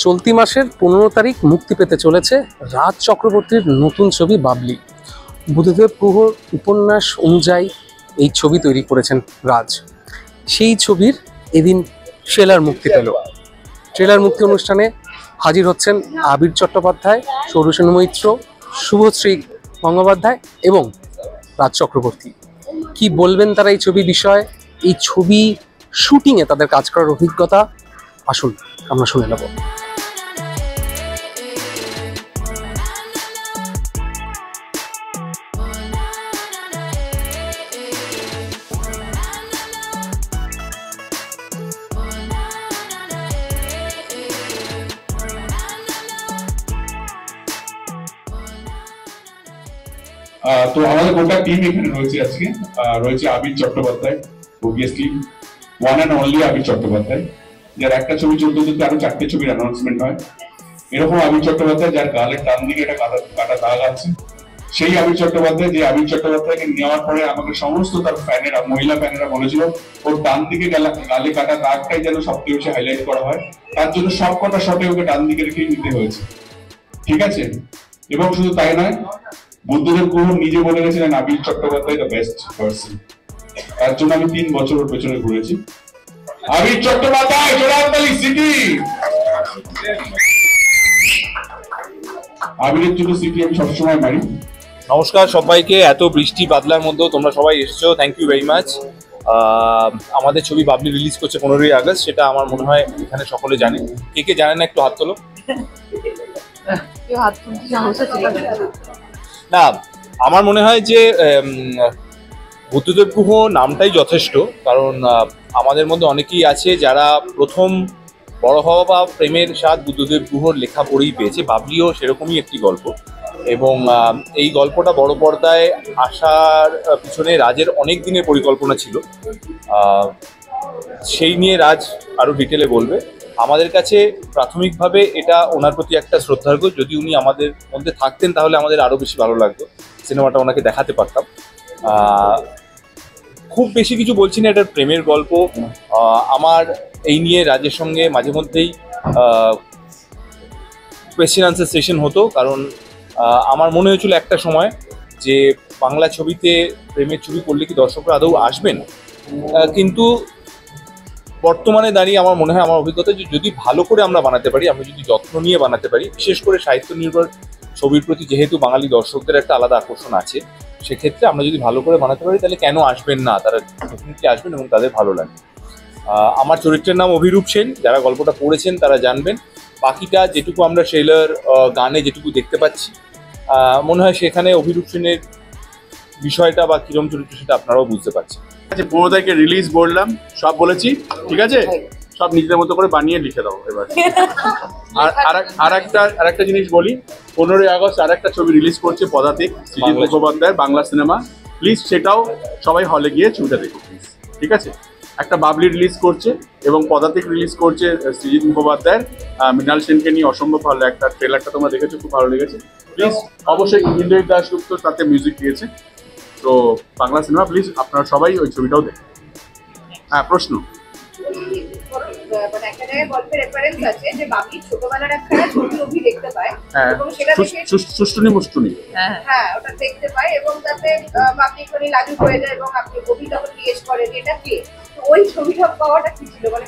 চলতি মাসের 15 তারিখ মুক্তি পেতে চলেছে রাজ চক্রবর্তীর নতুন ছবি বাবলি। বুদ্ধদেব গুহর উপন্যাস অনুযায়ী এই ছবি তৈরি করেছেন রাজ। সেই ছবির এদিন ট্রেলার মুক্তি পেল। ট্রেলার মুক্তি অনুষ্ঠানে হাজির হচ্ছেন আবির চট্টোপাধ্যায়, সৌরসেন মৈত্র, শুভশ্রী গঙ্গোপাধ্যায় এবং রাজ চক্রবর্তী। কি বলবেন তারা এই ছবি বিষয়ে, এই ছবি শুটিংয়ে তাদের কাজ করার অভিজ্ঞতা, আসুন আমরা শুনে নেব। তো আমাদের গোটা টিম এখানে রয়েছে আজকে। রয়েছে Abir Chattopadhyay, obviously one and only Abir Chattopadhyay, যার একটা ছবি চলতে চলতে আরো 4টে ছবির অ্যানাউন্সমেন্ট হয়। এরকম আবির চট্টোপাধ্যায় যার গালের ডান দিকে একটা কাটা দাগ আছে, সেই আবির চট্টোপাধ্যায় যে আবির চট্টোপাধ্যায়কে নেওয়ার পরে আমাকে সমস্ত তার ফ্যানেরা, মহিলা ফ্যানেরা বলেছিল ওর ডান দিকে গালে কাটা দাগটাই যেন সবথেকে বেশি হাইলাইট করা হয়, তার জন্য সব কটা শটে ওকে ডান দিকে রেখেই নিতে হয়েছে। ঠিক আছে, এবং শুধু তাই নয়, বুদ্ধদেব গুহ নিজে বলে গেছিলেন আবির চট্টোপাধ্যায় দ্য বেস্ট পার্সন। তার জন্য আমি 3 বছর ওর পেছনে ঘুরেছি। আবির চট্টোপাধ্যায়, জোড়াতালি সিটি। আবিরের জন্য সিটি আমি সবসময় মারি। নমস্কার সবাইকে, এত বৃষ্টি বাদলার মধ্যেও তোমরা সবাই এসেছো, থ্যাংক ইউ ভেরি মাচ। আমাদের ছবি বাবলি রিলিজ করছে 15ই আগস্ট, সেটা আমার মনে হয় এখানে সকলে জানে। কে কে জানে না একটু হাত তোলো। না, আমার মনে হয় যে বুদ্ধদেব গুহ নামটাই যথেষ্ট, কারণ আমাদের মধ্যে অনেকেই আছে যারা প্রথম বড় হওয়া বা প্রেমের স্বাদ বুদ্ধদেব গুহর লেখা পড়েই পেয়েছে। বাবলিও সেরকমই একটি গল্প, এবং এই গল্পটা বড় পর্দায় আসার পিছনে রাজের অনেক দিনের পরিকল্পনা ছিল। সেই নিয়ে রাজ আরও ডিটেলে বলবে। আমাদের কাছে প্রাথমিকভাবে এটা ওনার প্রতি একটা শ্রদ্ধার্ঘ্য। যদি উনি আমাদের মধ্যে থাকতেন তাহলে আমাদের আরও বেশি ভালো লাগতো, সিনেমাটা ওনাকে দেখাতে পারতাম। খুব বেশি কিছু বলছি না, এটা প্রেমের গল্প। আমার এই নিয়ে রাজের সঙ্গে মাঝে মধ্যেই কোয়েশ্চেন আনসার সেশন হতো, কারণ আমার মনে হয়েছিল একটা সময় যে বাংলা ছবিতে প্রেমের ছবি করলে কি দর্শকরা আদৌ আসবেন। কিন্তু বর্তমানে দাঁড়িয়ে আমার মনে হয়, আমার অভিজ্ঞতা, যে যদি ভালো করে আমরা বানাতে পারি, আমরা যদি যত্ন নিয়ে বানাতে পারি, বিশেষ করে সাহিত্য নির্ভর ছবির প্রতি যেহেতু বাঙালি দর্শকদের একটা আলাদা আকর্ষণ আছে, সেক্ষেত্রে আমরা যদি ভালো করে বানাতে পারি তাহলে কেন আসবেন না, তারা ডেফিনেটলি আসবেন এবং তাদের ভালো লাগবে। আমার চরিত্রের নাম অভিরূপ সেন, যারা গল্পটা পড়েছেন তারা জানবেন। বাকিটা যেটুকু আমরা ট্রেলার গানে যেটুকু দেখতে পাচ্ছি, মনে হয় সেখানে অভিরূপ সেনের বিষয়টা বা কিরম চরিত্র সেটা আপনারাও বুঝতে পারছেন। 15 তারিখে রিলিজ বললাম, সব বলেছি, ঠিক আছে, সব নিজেদের মতো করে বানিয়ে লিখে দাও এবার। আর একটা জিনিস বলি, 15ই আগস্ট আর একটা ছবি রিলিজ করছে পদাতিক, সৃজিত মুখোপাধ্যায়ের বাংলা সিনেমা। প্লিজ সেটাও সবাই হলে গিয়ে ছবিটা দেখো প্লিজ, ঠিক আছে। একটা বাবলি রিলিজ করছে এবং পদাতিক রিলিজ করছে সৃজিত মুখোপাধ্যায়ের, মৃণাল সেনকে নিয়ে অসম্ভব ভালো একটা ট্রেলারটা তোমরা দেখেছো, খুব ভালো লেগেছে। প্লিজ অবশ্যই ইন্দ্রজিৎ দাশগুপ্ত তাতে মিউজিক দিয়েছে, তো বাংলা সিনেমা প্লিজ আপনারা সবাই ওই ছবিটাও দেখুন। হ্যাঁ, প্রশ্ন। সুষ্টুনি মুষ্টুনি, হ্যাঁ ওটা দেখতে পায় এবং তাতে বাপি এখানে লাজুক হয়ে যায় এবং আপনি কবি তখন জিজ্ঞেস করেন এটা কি, ওই ছবিটা পাওয়াটা কি ছিল, মানে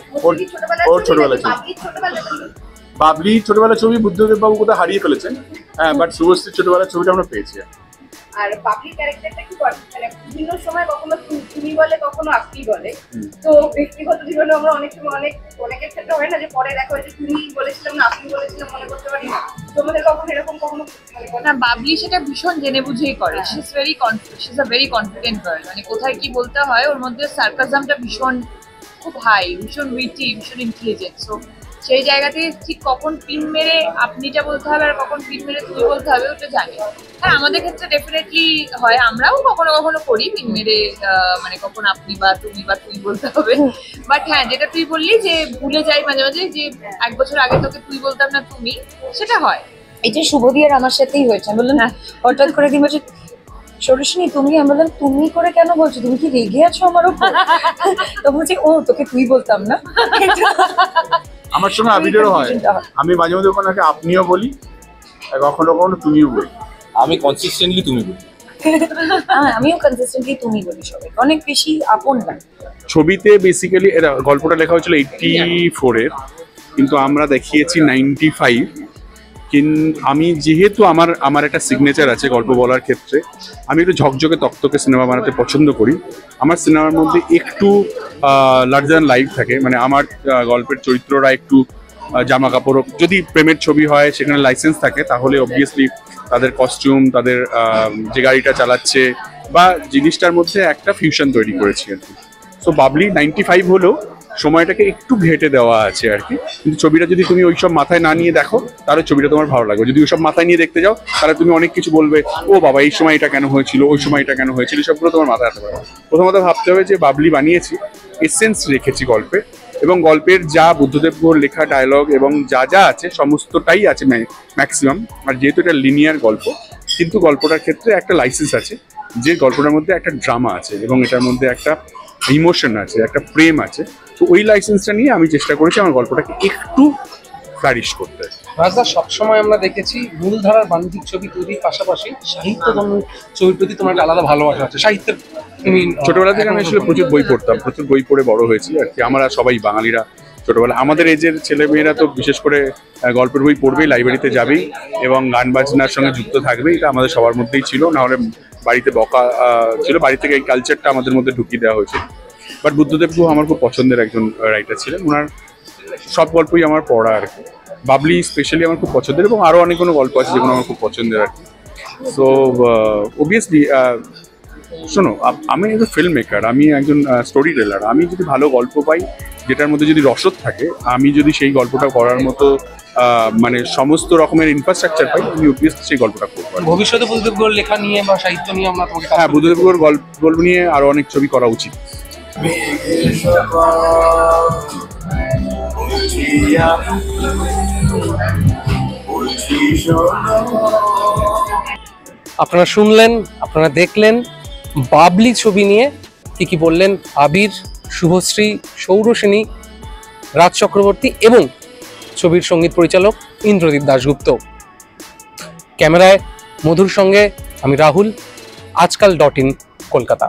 বাবলি ছোটবেলার ছবি বুদ্ধদেব বাবু কোথায় হারিয়ে ফেলেছেন, হ্যাঁ, বাট শুভশ্রীর ছোটবেলার ছবিটা আমরা পেয়েছি। আর বাবলির ক্যারেক্টারটা কি মানে বিভিন্ন সময় কখনো তুমি বলে কখনো আপনি বলে, তো ব্যক্তিগত জীবনে আমরা অনেক সময় অনেকের ক্ষেত্রে হয় না যে পরে দেখা হয়েছে তুমি বলেছিলাম না আপনি বলেছিলাম মনে করতে পারি না, তোমাদের কখনো এরকম কখনো না? বাবলি সেটা ভীষণ জেনে বুঝেই করে। She is a very confident girl, মানে কোথায় কি বলতে হয়, ওর মধ্যে সার্কাজমটা ভীষণ খুব হাই, ভীষণ উইটি, ভীষণ ইন্টেলিজেন্ট। সো সেই জায়গাতে ঠিক কখন পিন মেরে আপনিটা বলতে হবে আর কখন পিন মেরে তুমি বলতে হবে ওটা জানি। হ্যাঁ, আমাদের ক্ষেত্রে ডেফিনেটলি হয়, আমরাও কখনো কখনো করি পিন মেরে, মানে কখন আপনি বা তুমি বা তুই বলতে হবে। বাট হ্যাঁ, যেটা তুই বললি যে ভুলে যাই মাঝে মাঝে, যে 1 বছর আগে তোকে তুই বলতাম না তুমি, সেটা হয়। এটা শুভদি আর আমার সাথেই হয়েছে। আমি বললাম হঠাৎ করে দিন বলছে সরোষিনী তুমি, আমি বললাম তুমি করে কেন বলছো, তুমি কি রেগে আছো আমার উপর? তো বলছি ও তোকে তুই বলতাম না। আমার সঙ্গে আবিরেরও হয়, আমি মাঝে মধ্যে ওখানে আপনিও বলি, আর কখনো কখনো তুমিও বলি। আমি কনসিস্টেন্টলি তুমি বলি। আমিও কনসিস্টেন্টলি তুমি বলি, সবাই অনেক বেশি আপন লাগে। ছবিতে বেসিক্যালি গল্পটা লেখা হয়েছিল 84-এর, কিন্তু আমরা দেখিয়েছি 95। আমি যেহেতু আমার একটা সিগনেচার আছে গল্প বলার ক্ষেত্রে, আমি একটু ঝকঝকে তকতকে সিনেমা বানাতে পছন্দ করি। আমার সিনেমার মধ্যে একটু লার্জার দ্যান লাইফ থাকে, মানে আমার গল্পের চরিত্ররা একটু জামা কাপড়, যদি প্রেমের ছবি হয় সেখানে লাইসেন্স থাকে তাহলে অবভিয়াসলি তাদের কস্টিউম, তাদের যে গাড়িটা চালাচ্ছে বা জিনিসটার মধ্যে একটা ফিউশন তৈরি করেছি আর কি। সো বাবলি 95 হলেও সময়টাকে একটু ঘেটে দেওয়া আছে আর কি, কিন্তু ছবিটা যদি তুমি ওইসব মাথায় না নিয়ে দেখো তাহলে ছবিটা তোমার ভালো লাগবে। যদি ওইসব মাথায় নিয়ে দেখতে যাও তাহলে তুমি অনেক কিছু বলবে, ও বাবা এই সময় এটা কেন হয়েছিল, ওই সময় এটা কেন হয়েছিল, সবগুলো তোমার মাথায় আসতে পারে। প্রথমত ভাবতে হবে যে বাবলি বানিয়েছি, এসেন্স রেখেছি গল্পে, এবং গল্পের যা বুদ্ধদেব গুহর লেখা ডায়লগ এবং যা যা আছে সমস্তটাই আছে ম্যাক্সিমাম। আর যেহেতু এটা লিনিয়ার গল্প, কিন্তু গল্পটার ক্ষেত্রে একটা লাইসেন্স আছে, যে গল্পটার মধ্যে একটা ড্রামা আছে এবং এটার মধ্যে একটা ইমোশন আছে, একটা প্রেম আছে। তো ওই লাইসেন্সটা নিয়ে আমি চেষ্টা করেছি আমার গল্পটাকে একটু ফ্লারিশ করতে। রাজদা, সবসময় আমরা দেখেছি মূলধারার বাণিজ্যিক ছবি তৈরির পাশাপাশি সাহিত্যধর্মী ছবির প্রতি তোমার একটা আলাদা ভালোবাসা আছে। সাহিত্যের তুমি ছোটবেলা থেকে আমি আসলে প্রচুর বই পড়তাম, প্রচুর বই পড়ে বড় হয়েছি আর কি। আমরা সবাই বাঙালিরা ছোটবেলা, আমাদের এজের ছেলেমেয়েরা তো বিশেষ করে গল্পের বই পড়বেই, লাইব্রেরিতে যাবেই এবং গান বাজনার সঙ্গে যুক্ত থাকবেই। এটা আমাদের সবার মধ্যেই ছিল, নাহলে বাড়িতে বকা ছিল, বাড়ি থেকে এই কালচারটা আমাদের মধ্যে ঢুকিয়ে দেওয়া হয়েছে। বাট বুদ্ধদেব গুহ আমার খুব পছন্দের একজন রাইটার ছিলেন, ওনার সব গল্পই আমার পড়া আর কি। বাবলি স্পেশালি আমার খুব পছন্দের, এবং আরও অনেক কোনো গল্প আছে যেগুলো আমার খুব পছন্দের আর কি। সো অবভিয়াসলি শোনো, আমি একজন ফিল্ম মেকার, আমি একজন স্টোরি টেলার। আমি যদি ভালো গল্প পাই যেটার মধ্যে যদি রসদ থাকে, আমি যদি সেই গল্পটা করার মতো মানে সমস্ত রকমের ইনফ্রাস্ট্রাকচার পাই, আমি অবভিয়াসলি সেই গল্পটা করবো। ভবিষ্যতে বুদ্ধদেব গুহর লেখা নিয়ে বা সাহিত্য নিয়ে আমরা তোমাকে হ্যাঁ, বুদ্ধদেব গুহর গল্প নিয়ে আরো অনেক ছবি করা উচিত। আপনারা শুনলেন, আপনারা দেখলেন বাবলি ছবি নিয়ে কি বললেন আবির, শুভশ্রী, সৌরসেনী, রাজ চক্রবর্তী এবং ছবির সঙ্গীত পরিচালক ইন্দ্রদীপ দাশগুপ্ত। ক্যামেরায় মধুর সঙ্গে আমি রাহুল, আজকাল.in, কলকাতা।